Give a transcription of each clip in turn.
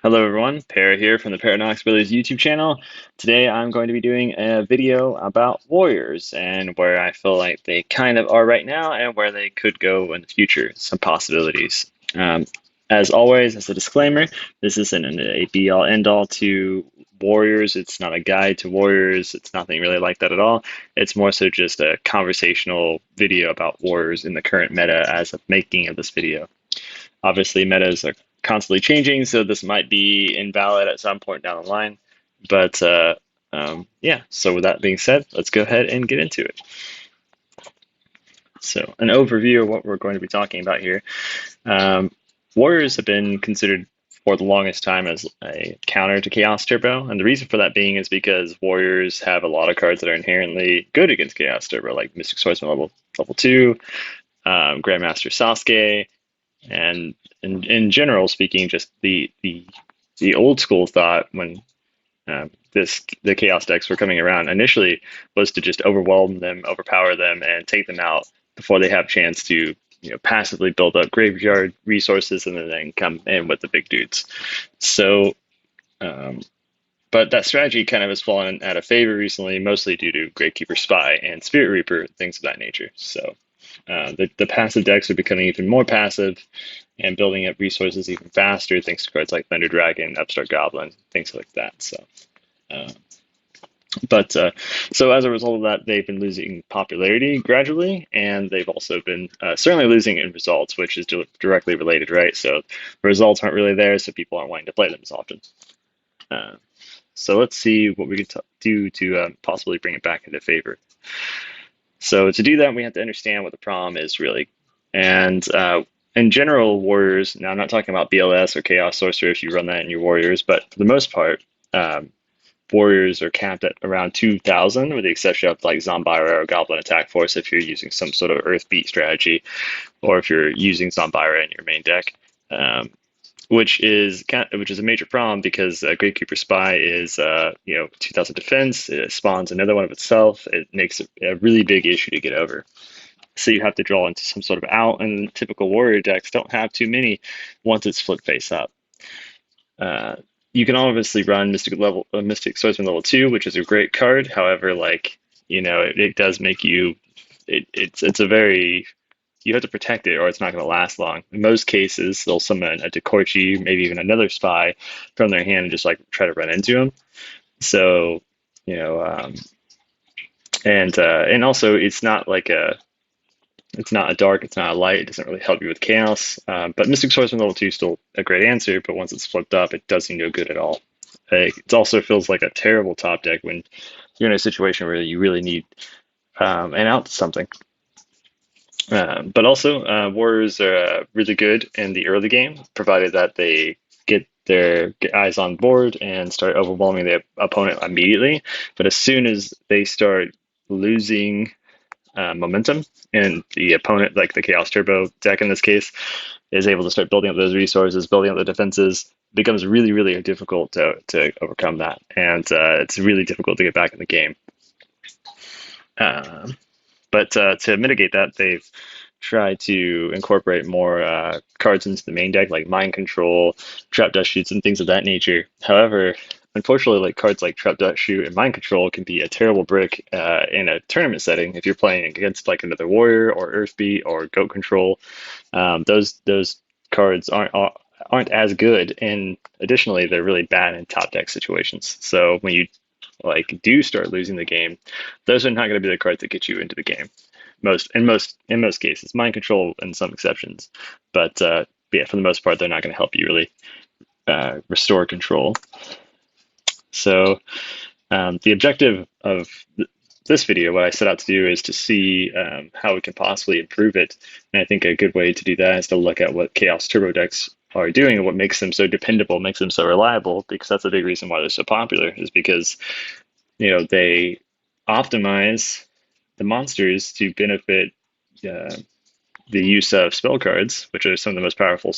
Hello everyone, Para here from the Paradox Brothers YouTube channel. Today I'm going to be doing a video about warriors and where I feel like they kind of are right now and where they could go in the future, some possibilities. As always, as a disclaimer, this isn't a be-all end-all to warriors. It's not a guide to warriors. It's nothing really like that at all. It's more so just a conversational video about warriors in the current meta as of making of this video. Obviously, metas are constantly changing, so this might be invalid at some point down the line. But yeah, so with that being said, let's go ahead and get into it. So an overview of what we're going to be talking about here. Warriors have been considered for the longest time as a counter to Chaos Turbo, and the reason for that being is because Warriors have a lot of cards that are inherently good against Chaos Turbo, like Mystic Swordsman level 2, Grandmaster Sasuke, and in general speaking, just the old school thought when the Chaos decks were coming around initially was to just overwhelm them, overpower them, and take them out before they have a chance to passively build up graveyard resources and then come in with the big dudes. So, but that strategy kind of has fallen out of favor recently, mostly due to Gravekeeper Spy and Spirit Reaper, things of that nature. So the passive decks are becoming even more passive and building up resources even faster thanks to cards like Thunder Dragon, Upstart Goblin, things like that. So, so as a result of that, they've been losing popularity gradually, and they've also been certainly losing in results, which is directly related, right? So the results aren't really there, so people aren't wanting to play them as often. So let's see what we could do to possibly bring it back into favor. So to do that, we have to understand what the problem is really. And in general, warriors, now I'm not talking about BLS or Chaos Sorcerer if you run that in your warriors, but for the most part, warriors are capped at around 2,000 with the exception of like Zombira or Goblin Attack Force if you're using some sort of Earth Beat strategy, or if you're using Zombira in your main deck. Which is a major problem because Gravekeeper Spy is 2,000 defense. It spawns another one of itself. It makes it a really big issue to get over. So you have to draw into some sort of out, and typical warrior decks don't have too many once it's flipped face up. You can obviously run Mystic Swordsman level 2, which is a great card. However, it does make you it's a very you have to protect it or it's not going to last long. In most cases, they'll summon a Dekorchi, maybe even another spy from their hand and just like try to run into them. So, and also it's not it's not a dark, it's not a light, it doesn't really help you with chaos. But Mystic Swordsman level 2 is still a great answer, but once it's flipped up, it doesn't do good at all. It also feels like a terrible top deck when you're in a situation where you really need an out to something. But also, warriors are really good in the early game, provided that they get their eyes on board and start overwhelming the opponent immediately. But as soon as they start losing momentum, and the opponent, like the Chaos Turbo deck in this case, is able to start building up those resources, building up the defenses, it becomes really, really difficult to overcome that. And it's really difficult to get back in the game. But to mitigate that, they've tried to incorporate more cards into the main deck, like Mind Control, Trap Dust Shoots, and things of that nature. However, unfortunately, like cards like Trap Dust Shoot and Mind Control can be a terrible brick in a tournament setting if you're playing against like another Warrior or Earthbeat or Goat Control. Those cards aren't as good, and additionally, they're really bad in top deck situations. So when you do start losing the game, those are not going to be the cards that get you into the game. In most cases, Mind Control and some exceptions, but yeah, for the most part, they're not going to help you really restore control. So the objective of this video, what I set out to do, is to see how we can possibly improve it. And I think a good way to do that is to look at what Chaos Turbo decks are doing and what makes them so dependable, makes them so reliable, because that's a big reason why they're so popular, is because they optimize the monsters to benefit the use of spell cards, which are some of the most powerful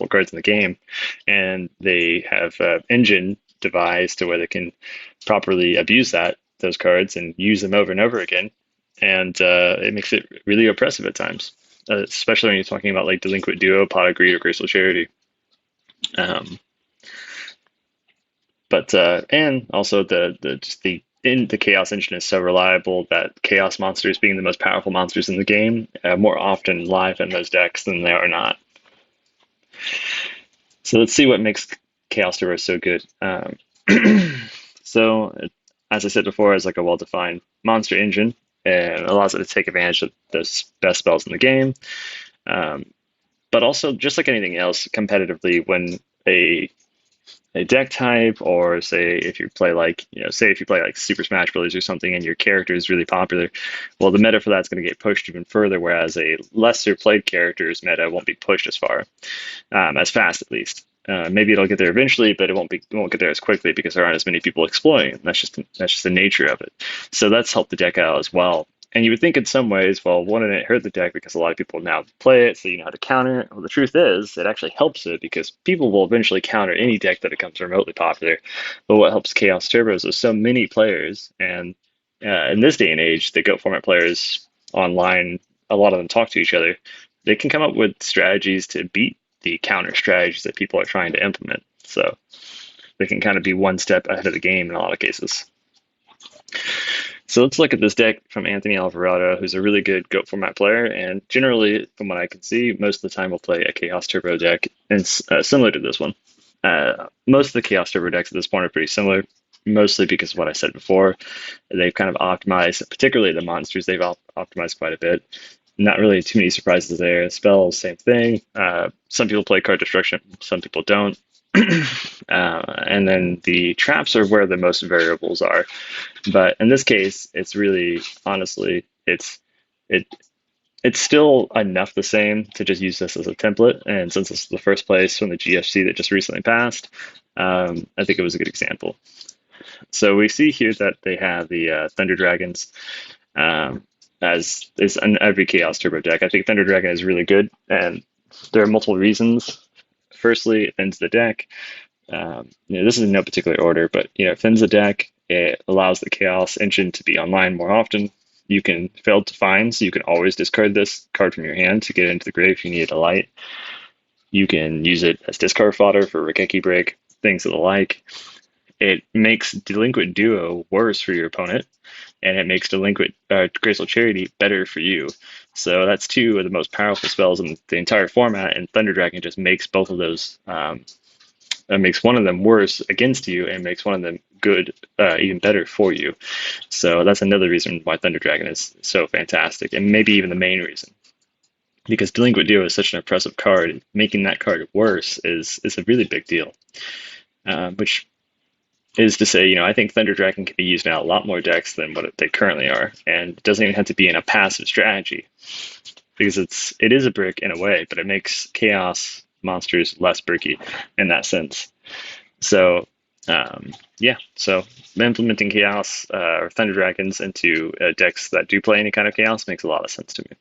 cards in the game, and they have an engine devised to where they can properly abuse those cards and use them over and over again, and it makes it really oppressive at times, especially when you're talking about like Delinquent Duo, Pot of Greed, or Graceful Charity. But and also the chaos engine is so reliable that chaos monsters, being the most powerful monsters in the game, more often live in those decks than they are not. So let's see what makes Chaos Turbo so good. So, as I said before, it's like a well-defined monster engine and allows it to take advantage of the best spells in the game. Um, but also, just like anything else, competitively, when a a deck type, or say if you play like, say if you play like Super Smash Bros. Or something, and your character is really popular, well, the meta for that's going to get pushed even further, whereas a lesser played character's meta won't be pushed as far, as fast at least. Maybe it'll get there eventually, but it won't get there as quickly because there aren't as many people exploring it. That's just the nature of it. So that's helped the deck out as well. And you would think in some ways, well, wouldn't it hurt the deck because a lot of people now play it, so you know how to counter it? Well, the truth is, it actually helps it because people will eventually counter any deck that becomes remotely popular. But what helps Chaos Turbo is there's so many players, and in this day and age, the GOAT format players online, a lot of them talk to each other. They can come up with strategies to beat the counter strategies that people are trying to implement. So they can kind of be one step ahead of the game in a lot of cases. So let's look at this deck from Anthony Alvarado, who's a really good GOAT format player, and generally, from what I can see, most of the time will play a Chaos Turbo deck, and similar to this one. Most of the Chaos Turbo decks at this point are pretty similar, mostly because of what I said before. They've kind of optimized, particularly the monsters, they've optimized quite a bit. Not really too many surprises there. Spells, same thing. Some people play card destruction, some people don't. And then the traps are where the most variables are. But in this case, it's really, honestly, it it's still enough the same to just use this as a template. And since this is the first place from the GFC that just recently passed, I think it was a good example. So we see here that they have the Thunder Dragons, as is in every Chaos Turbo deck. I think Thunder Dragon is really good, and there are multiple reasons. Firstly, it thins the deck. This is in no particular order, but it thins the deck. It allows the Chaos engine to be online more often. You can fail to find, so you can always discard this card from your hand to get it into the grave if you need a light. You can use it as discard fodder for Rikeki Break, things of the like. It makes Delinquent Duo worse for your opponent, and it makes Delinquent Graceful Charity better for you. So that's two of the most powerful spells in the entire format, and Thunder Dragon just makes both of those. It makes one of them worse against you, and makes one of them good, even better for you. So that's another reason why Thunder Dragon is so fantastic, and maybe even the main reason. Because Delinquent Duo is such an oppressive card, making that card worse is a really big deal. Which is to say, I think Thunder Dragon can be used in a lot more decks than what they currently are, and it doesn't even have to be in a passive strategy, because it is a brick in a way, but it makes Chaos monsters less bricky in that sense. So yeah, so implementing Chaos or Thunder Dragons into decks that do play any kind of Chaos makes a lot of sense to me.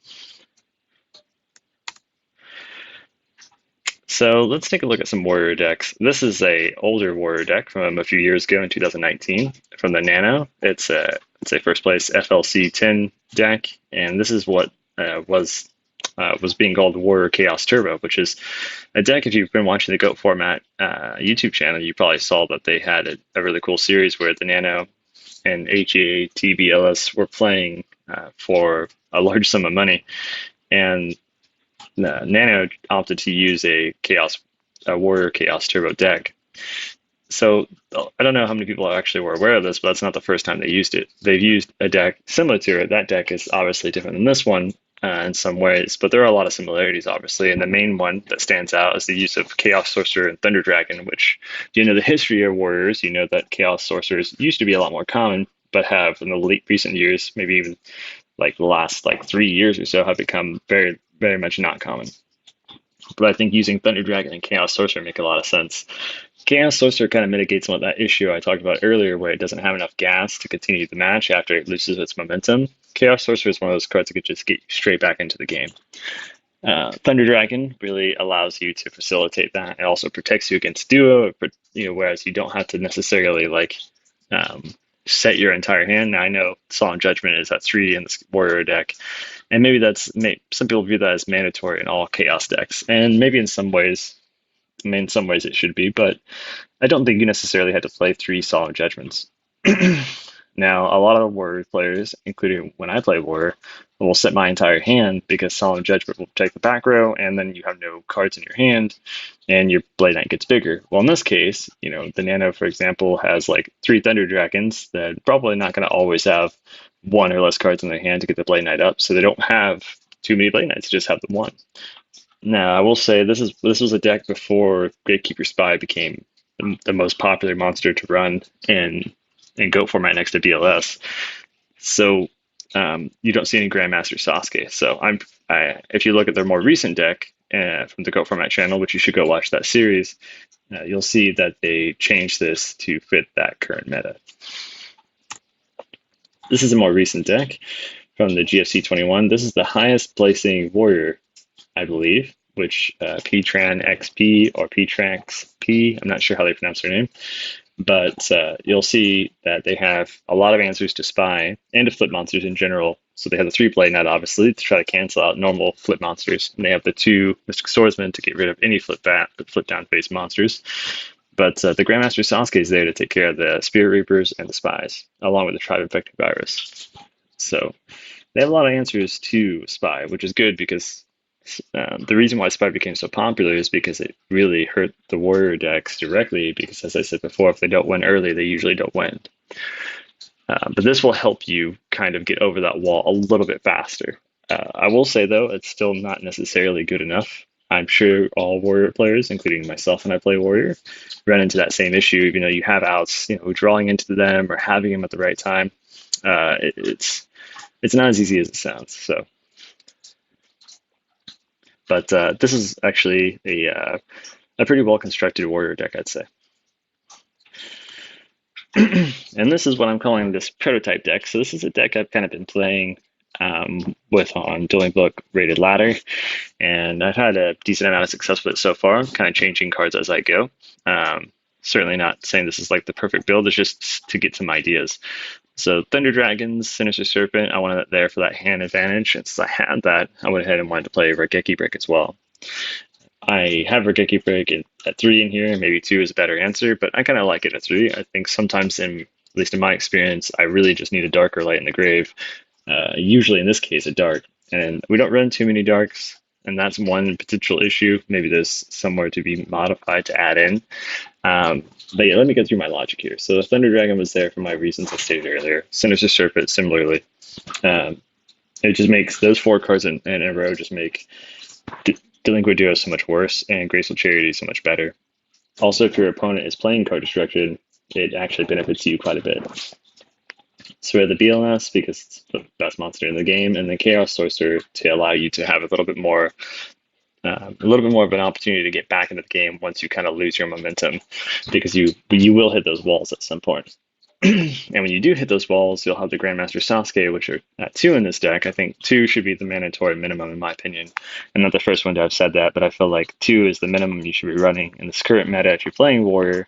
So let's take a look at some Warrior decks. This is a older Warrior deck from a few years ago in 2019 from the Nano. It's a first place FLC 10 deck, and this is what was being called Warrior Chaos Turbo, which is a deck. If you've been watching the GOAT format YouTube channel, you probably saw that they had a really cool series where the Nano and HATBLS were playing for a large sum of money, and Nano opted to use a Warrior Chaos Turbo deck. So I don't know how many people actually were aware of this, but that's not the first time they used it. They've used a deck similar to it. That deck is obviously different than this one in some ways, but there are a lot of similarities, obviously. And the main one that stands out is the use of Chaos Sorcerer and Thunder Dragon, which, if you know the history of Warriors, you know that Chaos Sorcerers used to be a lot more common, but have in the recent years, maybe even like the last 3 years or so, have become very, very much not common. But I think using Thunder Dragon and Chaos Sorcerer make a lot of sense. Chaos Sorcerer kind of mitigates some of that issue I talked about earlier, where it doesn't have enough gas to continue the match after it loses its momentum. Chaos Sorcerer is one of those cards that could just get you straight back into the game. Thunder Dragon really allows you to facilitate that. It also protects you against duo, whereas you don't have to necessarily set your entire hand. Now, I know Solemn Judgment is at 3 in this Warrior deck, and maybe some people view that as mandatory in all Chaos decks, and maybe in some ways I mean, in some ways it should be, but I don't think you necessarily had to play three Solemn Judgments. Now, a lot of Warrior players, including when I play Warrior, will set my entire hand because Solemn Judgment will protect the back row, and then you have no cards in your hand, and your Blade Knight gets bigger. Well, in this case, the Nano, for example, has like three Thunder Dragons that are probably not going to always have one or less cards in their hand to get the Blade Knight up, so they don't have too many Blade Knights, just have the one. Now, I will say this was a deck before Gatekeeper Spy became the most popular monster to run in Goat format next to BLS. So you don't see any Grandmaster Sasuke. So if you look at their more recent deck from the Goat format channel, which you should go watch that series, you'll see that they changed this to fit that current meta. This is a more recent deck from the GFC 21. This is the highest placing warrior, I believe, which Ptran XP or Ptrax P, I'm not sure how they pronounce their name, but you'll see that they have a lot of answers to Spy and to flip monsters in general. So they have the 3 Blade Knight, obviously, to try to cancel out normal flip monsters. And they have the 2 Mystic Swordsmen to get rid of any flip down face monsters. But the Grandmaster Sasuke is there to take care of the Spirit Reapers and the Spies, along with the Tribe Infected Virus. So they have a lot of answers to Spy, which is good because the reason why Spy became so popular is because it really hurt the warrior decks directly because, as I said before, if they don't win early, they usually don't win. But this will help you kind of get over that wall a little bit faster. I will say, though, it's still not necessarily good enough. I'm sure all warrior players, including myself when I play warrior, run into that same issue. Even though you have outs, drawing into them or having them at the right time, it's not as easy as it sounds. So. But this is actually a pretty well-constructed warrior deck, I'd say. And this is what I'm calling this prototype deck. So this is a deck I've kind of been playing with on Dueling Book Rated Ladder, and I've had a decent amount of success with it so far, kind of changing cards as I go. Certainly not saying this is like the perfect build, it's just to get some ideas. So Thunder Dragons, Sinister Serpent, I wanted it there for that hand advantage. And since I had that, I went ahead and wanted to play Regeki Break as well. I have Regeki Break at 3 in here, and maybe 2 is a better answer, but I kind of like it at 3. I think sometimes, at least in my experience, I really just need a darker light in the grave. Usually in this case, a dark. And we don't run too many darks, and that's one potential issue. Maybe there's somewhere to be modified to add in. But yeah, let me go through my logic here. So the Thunder Dragon was there for my reasons I stated earlier. Sinister Serpent, similarly. It just makes those 4 cards in a row just make Delinquent Duo so much worse and Graceful Charity so much better. Also, if your opponent is playing card destruction, it actually benefits you quite a bit. So we have the BLS because it's the best monster in the game, and the Chaos Sorcerer to allow you to have a little bit more of an opportunity to get back into the game once you kind of lose your momentum, because you will hit those walls at some point. And when you do hit those walls, you'll have the Grandmaster Sasuke, which are at 2 in this deck. I think 2 should be the mandatory minimum, in my opinion. I'm not the first one to have said that, but I feel like 2 is the minimum you should be running in this current meta if you're playing Warrior,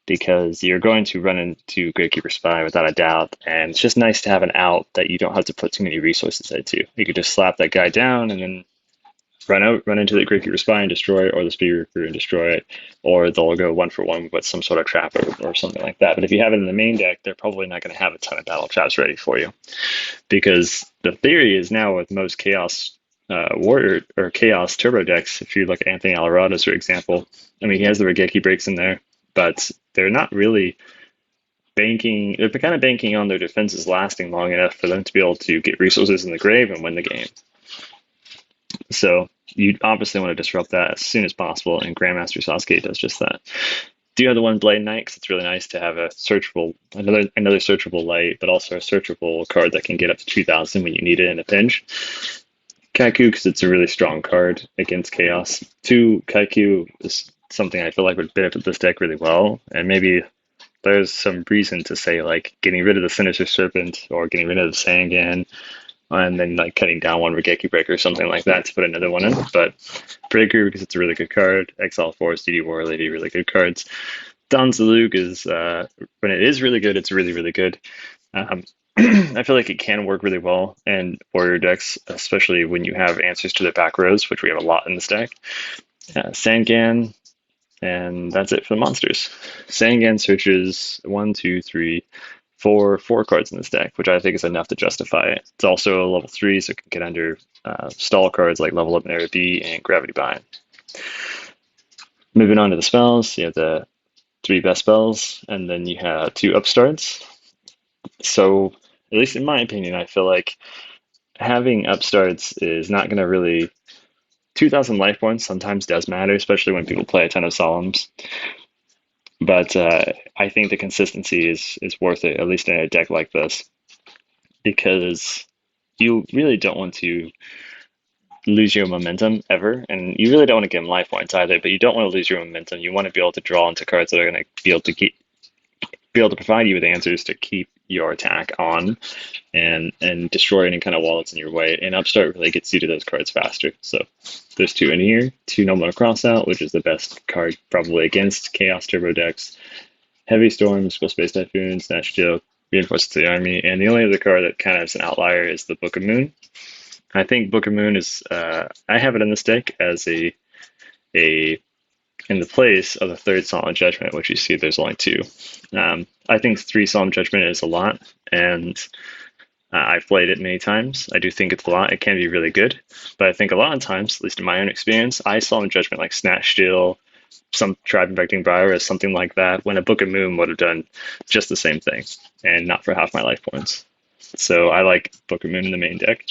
because you're going to run into Gatekeeper Spy without a doubt, and it's just nice to have an out that you don't have to put too many resources into. You could just slap that guy down and then run into the Gatekeeper Spy and destroy it, or the Spirit Reaper and destroy it, or they'll go 1-for-1 with some sort of trap or something like that. But if you have it in the main deck, they're probably not going to have a ton of battle traps ready for you, because the theory is now with most Chaos Warrior or Chaos Turbo decks, if you look at Anthony Alvarado's, for example, I mean, he has the Regeki Breaks in there, but they're not really banking. They're kind of banking on their defenses lasting long enough for them to be able to get resources in the grave and win the game. So you obviously want to disrupt that as soon as possible, and Grandmaster Sasuke does just that. Do have the 1 Blade Knight, because it's really nice to have a searchable, another searchable light, but also a searchable card that can get up to 2,000 when you need it in a pinch. Kaiku, because it's a really strong card against Chaos. 2 Kaiku is something I feel like would benefit this deck really well, and maybe there's some reason to say like getting rid of the Sinister Serpent or getting rid of the Sangan, and then like cutting down 1 Regeki Breaker or something like that to put another one in. But Breaker, because it's a really good card. Exile Force, DD War Lady, really good cards. Don Zalug is, when it is really good, it's really, really good. I feel like it can work really well in warrior decks, especially when you have answers to the back rows, which we have a lot in this deck. Sangan, And that's it for the monsters. Sangan searches one, two, three, four cards in this deck, which I think is enough to justify it. It's also a level 3, so it can get under stall cards like Level Up Area B and Gravity Bind. Moving on to the spells, you have the 3 best spells, and then you have 2 upstarts. So, at least in my opinion, I feel like having upstarts is not going to really. 2,000 life points sometimes does matter, especially when people play a ton of Solemns. But I think the consistency is worth it, at least in a deck like this, because you really don't want to lose your momentum ever, and you really don't want to give them life points either. But you don't want to lose your momentum. You want to be able to draw into cards that are going to be able to provide you with answers to keep your attack on and destroy any kind of wallets in your way. And Upstart really gets you to those cards faster. So there's 2 in here. 2 No More Crossout, which is the best card probably against Chaos Turbo decks. Heavy Storm, Skull Space Typhoon, Snatch Steel, Reinforcements to the Army, and the only other card that kind of is an outlier is the Book of Moon. I think Book of Moon is, I have it in this deck as a in the place of the 3rd Solemn Judgment, which you see there's only 2. I think 3 Solemn Judgment is a lot, and I've played it many times. I do think it's a lot. It can be really good, but I think a lot of times, at least in my own experience, I Solemn Judgment like Snatch Steel, some Tribe Infecting Virus, something like that, when a Book of Moon would have done just the same thing, and not for half my life points. So I like Book of Moon in the main deck.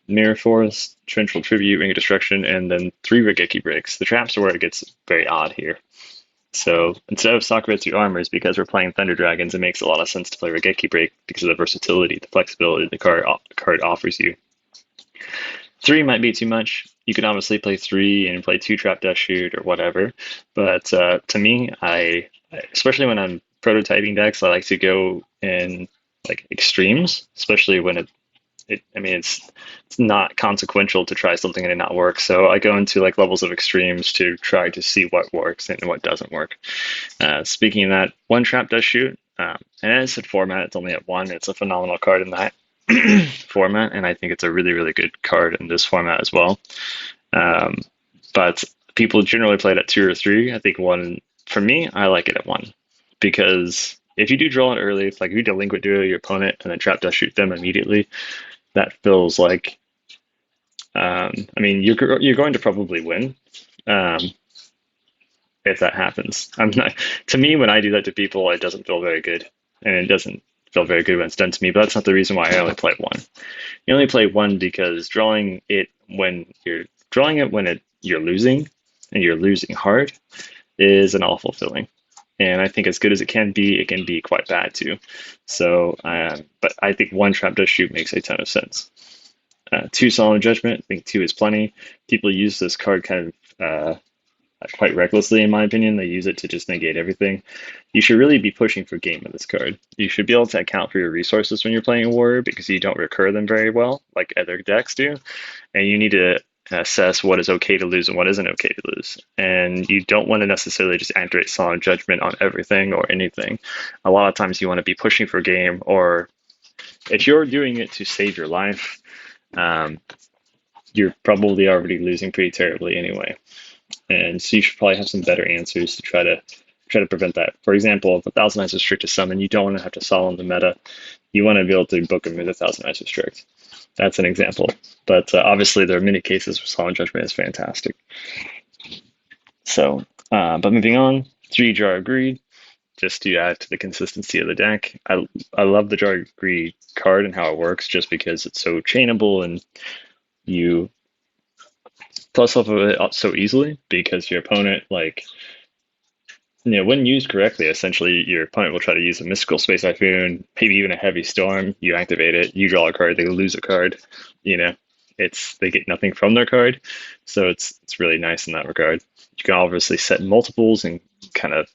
Mirror Forest, Torrential Tribute, Ring of Destruction, and then 3 Regeki Breaks. The traps are where it gets very odd here. So instead of Sakuretsu Armors, because we're playing Thunder Dragons, it makes a lot of sense to play Regeki Break because of the versatility, the flexibility the card offers you. 3 might be too much. You can obviously play 3 and play 2 Trap Dust Shoot or whatever, but to me, especially when I'm prototyping decks, I like to go in like extremes, especially when it's not consequential to try something and it not work. So I go into like levels of extremes to try to see what works and what doesn't work. Speaking of that, 1 Trap Does Shoot, and as a format, it's only at 1. It's a phenomenal card in that format, and I think it's a really, really good card in this format as well. But people generally play it at 2 or 3. I think 1, for me, I like it at 1 because if you do draw it early, if you delinquent duo your opponent and then Trap Dust Shoot them immediately, that feels like, you're going to probably win if that happens. To me, when I do that to people, it doesn't feel very good, and it doesn't feel very good when it's done to me. But that's not the reason why I only play 1. You only play 1 because drawing it when you're losing and you're losing hard is an awful feeling. And I think as good as it can be quite bad too. So, but I think 1 Trap Dust Shoot makes a ton of sense. 2 Solemn Judgment, I think 2 is plenty. People use this card kind of quite recklessly, in my opinion. They use it to just negate everything. You should really be pushing for game with this card. You should be able to account for your resources when you're playing a warrior because you don't recur them very well, like other decks do. And you need to assess what is okay to lose and what isn't okay to lose. And you don't want to necessarily just activate Solemn Judgment on everything or anything. A lot of times you want to be pushing for game, or if you're doing it to save your life, you're probably already losing pretty terribly anyway. And so you should probably have some better answers to try to prevent that. For example, if 1,000 Eyes Restrict to summon, you don't want to have to Solemn the meta. You want to be able to book them with 1,000 Eyes Restrict. That's an example. But obviously, there are many cases where Solemn Judgment is fantastic. So, but moving on, 3 Jar of Greed, just to add to the consistency of the deck. I love the Jar of Greed card and how it works, just because it's so chainable and you plus off of it so easily because your opponent, when used correctly, essentially your opponent will try to use a Mystical Space Typhoon, maybe even a Heavy Storm. You activate it, you draw a card, they lose a card. They get nothing from their card, so it's really nice in that regard. You can obviously set multiples and kind of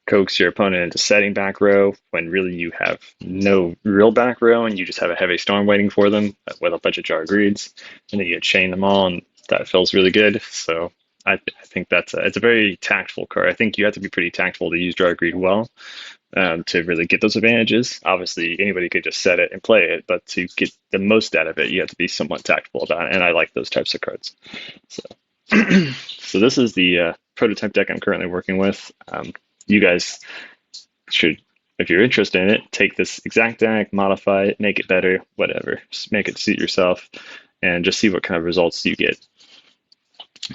coax your opponent into setting back row when really you have no real back row and you just have a Heavy Storm waiting for them with a bunch of Jar of Greeds, and then you chain them all, and that feels really good. So I think it's a very tactful card. I think you have to be pretty tactful to use Jar of Greed well to really get those advantages. Obviously, anybody could just set it and play it, but to get the most out of it, you have to be somewhat tactful about it, and I like those types of cards. So So this is the prototype deck I'm currently working with. You guys should, if you're interested in it, take this exact deck, modify it, make it better, whatever. Just make it suit yourself, and just see what kind of results you get.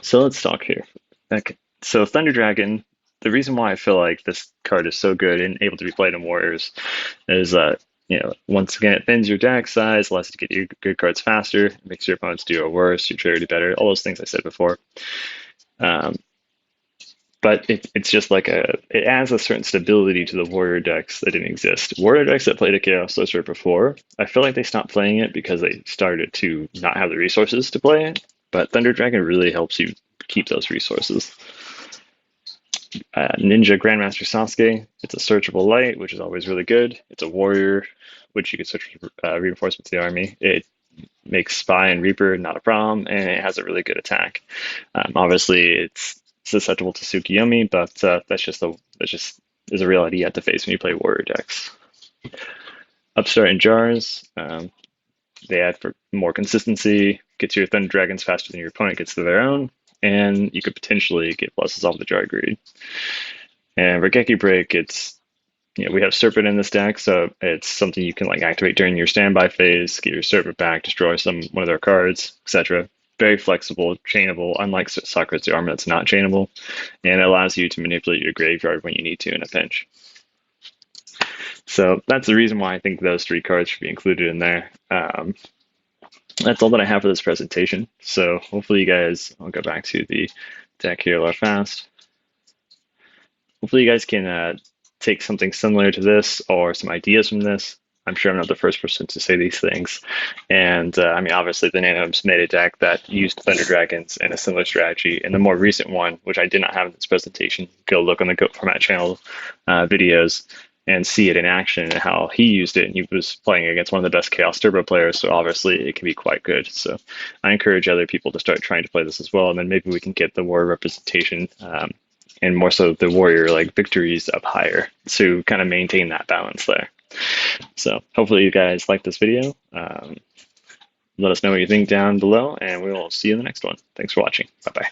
So let's talk here. Okay. So Thunder Dragon, the reason why I feel like this card is so good and able to be played in Warriors is once again, it bends your deck size, allows you to get your good cards faster, makes your opponents do worse, your charity better, all those things I said before. Um, but it's just like it adds a certain stability to the Warrior decks that didn't exist. Warrior decks that played a Chaos Sorcerer before, I feel like they stopped playing it because they started to not have the resources to play it. But Thunder Dragon really helps you keep those resources. Ninja Grandmaster Sasuke, it's a searchable light, which is always really good. It's a warrior, which you can search reinforcements to the army. It makes Spy and Reaper not a problem, and it has a really good attack. Obviously, it's susceptible to Tsukiyomi, but that's just is a reality you have to face when you play warrior decks. Upstart in Jars, they add for more consistency, gets your Thunder Dragons faster than your opponent gets to their own, and you could potentially get pluses off the Jar Greed. And Regeki Break, we have Serpent in this deck, so it's something you can like activate during your standby phase, get your Serpent back, destroy one of their cards, etc. Very flexible, chainable, unlike Sakura's armor that's not chainable, and it allows you to manipulate your graveyard when you need to in a pinch. So that's the reason why I think those 3 cards should be included in there. That's all that I have for this presentation. So hopefully you guys, I'll go back to the deck here a lot fast. Hopefully you guys can take something similar to this or some ideas from this. I'm sure I'm not the first person to say these things. And I mean, obviously the Nanomes made a deck that used Thunder Dragons and a similar strategy. And the more recent one, which I did not have in this presentation, go look on the Goat Format channel videos and see it in action and how he used it. And he was playing against one of the best Chaos Turbo players, so obviously it can be quite good. So I encourage other people to start trying to play this as well, and then maybe we can get the warrior representation and more so the warrior like victories up higher to kind of maintain that balance there. So hopefully you guys like this video. Let us know what you think down below, and we will see you in the next one. Thanks for watching. Bye-bye.